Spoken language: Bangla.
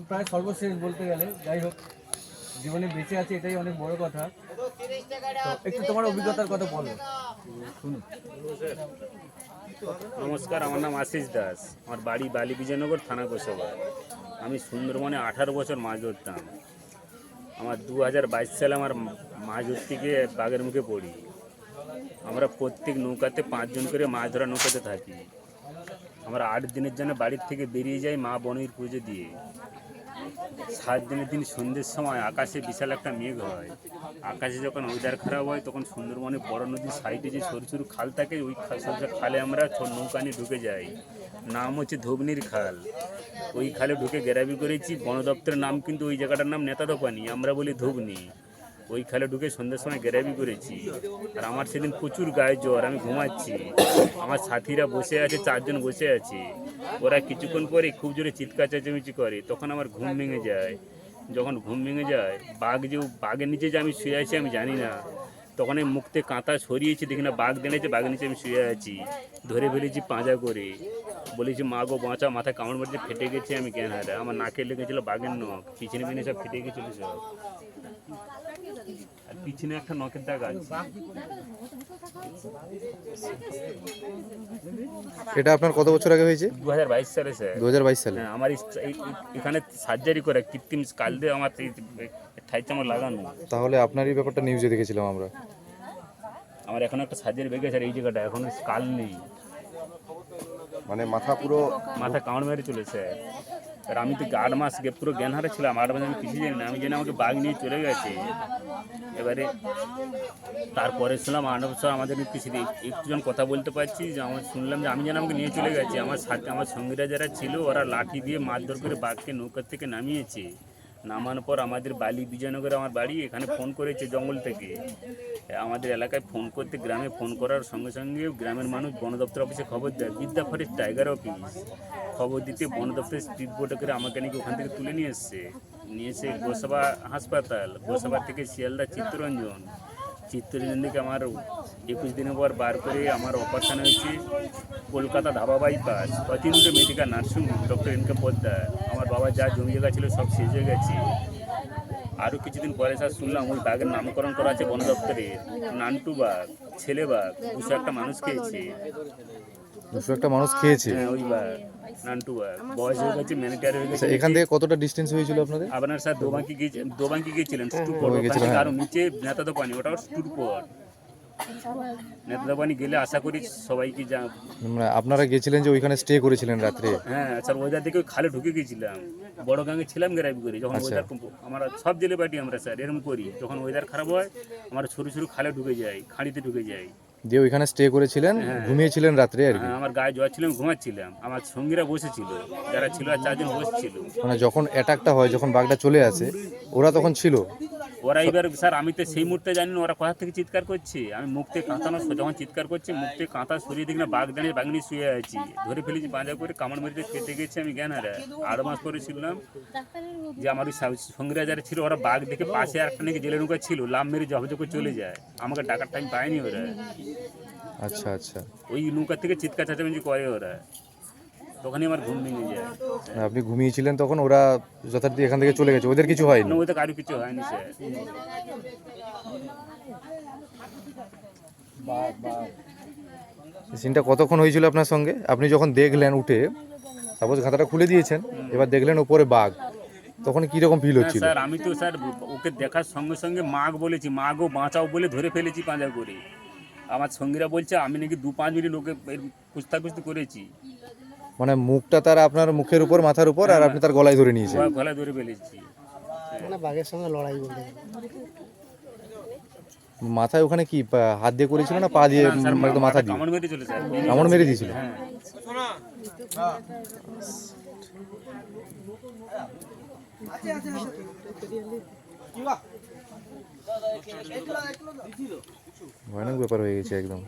প্রায় সর্বশেষ বলতে গেলে, যাই হোক জীবনে বেঁচে আছে এটাই অনেক বড় কথা। তো একটু তোমার অভিজ্ঞতার কথা বলো, শুনুন। নমস্কার, আমার নাম আশিস দাস। আমার বাড়ি বালি বিজয়নগর, থানা গোসাবা। আমি সুন্দরবনে 18 বছর মাছ ধরতাম। আমার 2022 সালে আমার মাছ ধরতে গিয়ে বাঘের মুখে পড়ি। আমরা প্রত্যেক নৌকাতে 5 জন করে মাছ ধরা নৌকাতে থাকি। আমরা 8 দিনের জন্য বাড়ির থেকে বেরিয়ে যাই মা বনের পুজো দিয়ে। 7 দিনের দিন সন্ধ্যের সময় আকাশে বিশাল একটা মেঘ হয়। আকাশে যখন ওয়েদার খারাপ হয় তখন সুন্দরবনে বড় নদীর সাইডে যে সরু সরু খাল থাকে, ওই খালে আমরা নৌকা নিয়ে ঢুকে যাই। নাম হচ্ছে ধবনির খাল। ওই খালে ঢুকে গ্যারাবি করেছি। বন দপ্তরের নাম কিন্তু ওই জায়গাটার নাম নেতাদোপানি, আমরা বলি ধবনি। ওই খালে ঢুকে সন্ধ্যের সময় গ্যারাবি করেছি। আর আমার সেদিন প্রচুর গায়ে জ্বর, আমি ঘুমাচ্ছি। আমার সাথীরা বসে আছে, 4 জন বসে আছে। ওরা কিছুক্ষণ পরে খুব জোরে চিৎকার চেঁচামেচি করে, তখন আমার ঘুম ভেঙে যায়। যখন ঘুম ভেঙে যায়, বাঘের নিচে যে আমি শুয়ে আছি আমি জানি না। তখন আমি মুখ থেকে কাঁথা সরিয়েছি, দেখি না বাঘ দেনেছে, বাঘের নিচে আমি শুয়ে আছি। ধরে ফেলেছি পাঁজা করে, বলেছি মা গো বাঁচা, মাথায় কামড় মারতে ফেটে গেছে, আমি জ্ঞান হারা। আমার নাকে লেগেছিল বাঘের নখ, পিছনে পিছনে সব ফেটে গেছিল সব। আর পিছনে একটা নখের দাগ আছে। এটা আপনার কত বছর আগে হয়েছে? 2022 সালে স্যার। 2022 সালে। হ্যাঁ, আমার এখানে সার্জারি করে কৃত্রিম কাল দিয়ে আমার ঠাইতে আমার লাগানো। তাহলে আপনারই ব্যাপারটা নিউজে দেখেছিলাম আমরা। আমার এখন একটা সার্জারি বেগে স্যার, এই জায়গাটা এখন কাল নেই, মানে মাথা কামড় মেরে চলেছে। আর আমি তো 8 মাস পুরো জ্ঞান হারা ছিলাম। 8 মাস আমি কিছু জানি না, আমি জানি আমাকে বাঘ নিয়ে চলে গেছে। এবারে তারপরে শুনলাম 8 বছর আমাদের কিছু একটুজন কথা বলতে পারছি, যে আমার শুনলাম যে আমি যেন আমাকে নিয়ে চলে গেছে। আমার সাথে আমার সঙ্গীরা যারা ছিল, ওরা লাঠি দিয়ে মারধর করে বাঘকে নৌকার থেকে নামিয়েছে। নামানোর পর আমাদের বালি বিজয়নগরে আমার বাড়ি, এখানে ফোন করেছে জঙ্গল থেকে। আমাদের এলাকায় ফোন করতে, গ্রামে ফোন করার সঙ্গে সঙ্গে গ্রামের মানুষ বন দপ্তর অফিসে খবর দেয়, বিদ্যা ফরেস্ট টাইগার অফিস। খবর দিতে বন দপ্তরের স্পিড বোটে করে আমাকে নাকি ওখান থেকে তুলে নিয়ে এসে গোসাবা হাসপাতাল, গোসাবা থেকে শিয়ালদা চিত্তরঞ্জন থেকে আমার 21 দিনের পর বার করে আমার অপারেশন হয়েছে Kolkata dhaba bypass, Atindra medical nursing home, doctor N K Poddar. আমার বাবার যা জমি জায়গা ছিল সব শেষ হয়ে গেছে। আরও কিছুদিন পরে স্যার শুনলাম ওই বাঘের নামকরণ করা আছে বন দপ্তরের, নান্টু বাঘ, ছেলে বাঘ। 200 একটা মানুষ খেয়েছে। 200 একটা মানুষ খেয়েছে? হ্যাঁ, ওই বাঘ নান্টু বাঘ বয়স হয়ে গেছে, ম্যানেজার হয়ে গেছে। এখান থেকে কতটা ডিস্টেন্স হয়েছিল আপনাদের? আপনার স্যার দোবাঙ্কি গিয়েছিলেন, স্টুপট আরও নিচে নেতাদোপানি, ওটাও স্টুপট। নেতাদোপানি গেলে আশা করি সবাইকে মানে আপনারা গেছিলেন যে ওইখানে স্টে করেছিলেন রাত্রে? হ্যাঁ স্যার, ওইদার থেকে খালে ঢুকে গেছিলাম। বড় গাঙে ছিলাম গ্রাইভ করি, যখন ওয়েদার আমরা সব জেলে পাটি আমরা স্যার এরকম করি। যখন ওয়েদার খারাপ হয় আমরা সরু সরু খালে ঢুকে যাই, খাঁড়িতে ঢুকে যাই। যে ওইখানে স্টে করেছিলেন, ঘুমিয়েছিলেন রাত্রে আর কি? আমার গায়ে জ্বর ছিল, ঘুমাচ্ছিলাম, আমার সঙ্গীরা বসেছিল, যারা ছিল আর 4 জন বসেছিল। মানে যখন অ্যাটাকটা হয়, যখন বাঘটা চলে আসে, ওরা তখন ছিল? ওরা এবার স্যার, আমি তো সেই মুহূর্তে জানি না ওরা কোথা থেকে চিৎকার করছে। আমি মুখ থেকে কাঁথানো, যখন চিৎকার করছে মুখ থেকে কাঁথা সরিয়ে দেখি না বাঘ দাঁড়িয়ে, বাঘ নিয়ে শুয়ে আছি। ধরে ফেলেছি পাঁজা করে, কামড় মেরেতে কেটে গেছে, আমি জ্ঞান হারা। 8 মাস পরে শুনলাম যে আমার ওই সঙ্গীরা যারা ছিল, ওরা বাঘ দেখে পাশে একটা নাকি জেলে নৌকা ছিল, লাভ মেরে জহজে করে চলে যায়। আমাকে ডাকার টাইম পায়নি ওরা। আচ্ছা আচ্ছা। ওই নৌকা থেকে চিৎকার চেঁচামেচি করে ওরা, তখনই আমার ঘুম ভেঙে যায়। আপনি ঘুমিয়েছিলেন তখন, ওরা যথারীতি এখান থেকে চলে গেছে, ওদের কিছু হয়নি? না, ওদের কারো কিছু হয়নি স্যার। সিনটা কতক্ষণ হয়েছিল আপনার সঙ্গে? আপনি যখন দেখলেন উঠে, সাপোজ খাতাটা খুলে দিয়েছেন, এবার দেখলেন উপরে বাঘ, তখন কি রকম ফিল হচ্ছিল? স্যার আমি তো স্যার ওকে দেখার সঙ্গে সঙ্গে মাগ বলেছি, মা গো বাঁচাও বলে ধরে ফেলেছি পাঁজা করে। আমার সঙ্গীরা বলছে আমি নাকি 2-5 মিনিট ওকে কুস্তাকুস্তি করেছি। মানে মুখটা তার আপনার মুখের উপর, মাথার উপর, আর আপনি তার গলায় ধরে নিয়েছেন? গলায় ধরে ফেলেছি। মানে বাঘের সঙ্গে লড়াই বলতে মাথায় ওখানে কি হাত দিয়ে করেছিল না পা দিয়ে? মাথা দিয়ে কামড় মেরে চলে স্যার, কামড় মেরে দিয়েছিল? হ্যাঁ। ভয়ানক ব্যাপার হয়ে গেছে একদম।